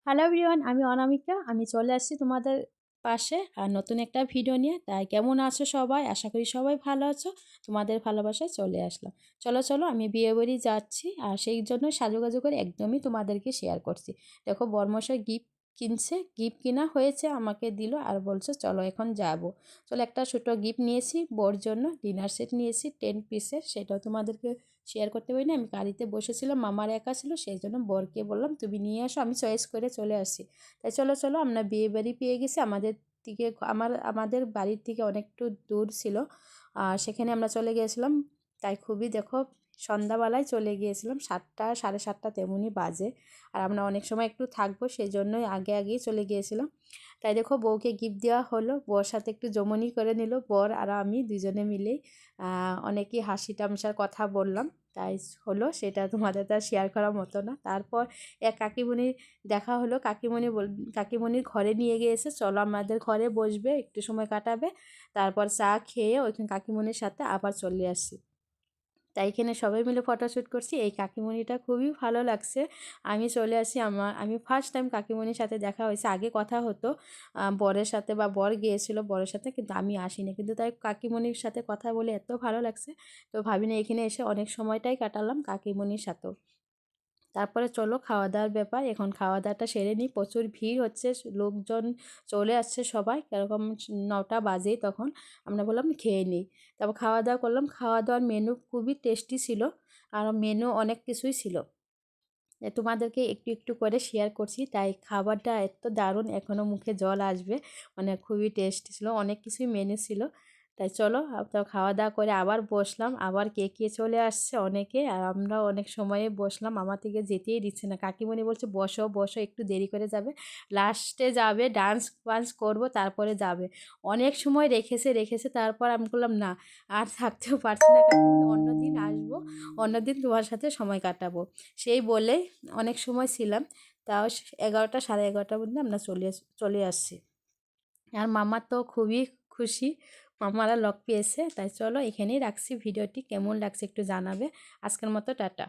Hello everyone, আমি অনামিকা। আমি চলে আসছি তোমাদের পাশে আর নতুন একটা ভিডিও নিয়ে। তাই কেমন আছো সবাই? আশা করি সবাই ভালো আছো। তোমাদের ভালোবাসায় চলে আসলাম। চলো চলো, আমি বিয়ে বাড়ি যাচ্ছি আর সেই জন্য সাজুগুজু করে একদমই তোমাদেরকে শেয়ার করছি। দেখো বরমশাই গিফট কিনছে, গিফট কিনা হয়েছে, আমাকে দিল আর বলছে চলো এখন যাব। চলো, একটা ছোটো গিফট নিয়েছি বর জন্য, ডিনার সেট নিয়েছি 10 পিসের, সেটাও তোমাদেরকে শেয়ার করতে পারি না। আমি গাড়িতে বসেছিলাম, মামার একা ছিল, সেই জন্য বরকে বললাম তুমি নিয়ে আসো, আমি চয়েস করে চলে আসি। তাই চলো চলো, আমরা বিয়ে বাড়ি পেয়ে গেছি। থেকে আমাদের বাড়ির থেকে অনেকটু দূর ছিল, আর সেখানে আমরা চলে গিয়েছিলাম। তাই খুবই দেখো, সন্ধ্যাবেলায় চলে গিয়েছিলাম, 7টা 7:30 তেমনই বাজে। আর আমরা অনেক সময় একটু থাকবো, সেই জন্যই আগে আগেই চলে গিয়েছিলাম। তাই দেখো বউকে গিফট দেওয়া হলো, বউর সাথে একটু জমনি করে নিল বর আর আমি দুজনে মিলেই। অনেকই হাসি তামাশার কথা বললাম, তাই হলো সেটা তোমাদের তো শেয়ার করার মতো না। তারপর এক কাকিমণি দেখা হলো, কাকিমণির ঘরে নিয়ে গিয়েছে, চলো আমাদের ঘরে বসবে, একটু সময় কাটাবে। তারপর চা খেয়ে ওইখানে কাকিমণির সাথে আবার চলে আসছি। তাই এখানে সবাই মিলে ফটোশ্যুট করছি। এই কাকিমণিটা খুবই ভালো লাগছে। আমি চলে আসি, আমি ফার্স্ট টাইম কাকিমণির সাথে দেখা হয়েছে। আগে কথা হতো বরের সাথে, বা বর গিয়েছিল বরের সাথে, কিন্তু আমি আসিনি। কিন্তু তাই কাকিমণির সাথে কথা বলে এত ভালো লাগছে, তো ভাবি না এখানে এসে অনেক সময়টাই কাটালাম কাকিমণির সাথেও। তারপরে চলো খাওয়া দাওয়ার ব্যাপার, এখন খাওয়া দাওয়াটা সেরে নিই। প্রচুর ভিড় হচ্ছে, লোকজন চলে আসছে সবাই, এরকম 9টা বাজেই। তখন আমরা বললাম খেয়ে নিই। তারপর খাওয়া দাওয়া করলাম। খাওয়া দাওয়ার মেনু খুবই টেস্টি ছিল, আর মেনু অনেক কিছুই ছিল, তোমাদেরকে একটু একটু করে শেয়ার করছি। তাই খাবারটা এত দারুণ, এখনও মুখে জল আসবে, মানে খুবই টেস্টি ছিল, অনেক কিছুই মেনু ছিল। তাই চলো তো খাওয়া দাওয়া করে আবার বসলাম, আবার কে কে চলে আসছে অনেকে, আর আমরা অনেক সময়ে বসলাম, আমার থেকে যেতেই দিচ্ছে না। কাকিমণি বলছে বসো বসো, একটু দেরি করে যাবে, লাস্টে যাবে, ডান্স ফান্স করবো তারপরে যাবে। অনেক সময় রেখেছে রেখেছে, তারপর আমি বললাম না, আর থাকতেও পারছি না কাকিমণি, অন্যদিন আসবো, অন্যদিন তোমার সাথে সময় কাটাবো। সেই বলে অনেক সময় ছিলাম, তাও 11টা 11:30 পর্যন্ত আমরা চলে আসছি। আর মামা তো খুবই খুশি, মামারা লক পেয়েছে। তাই চলো এখানেই রাখছি ভিডিওটি, কেমন লাগছে একটু জানাবে। আজকের মতো টাটা।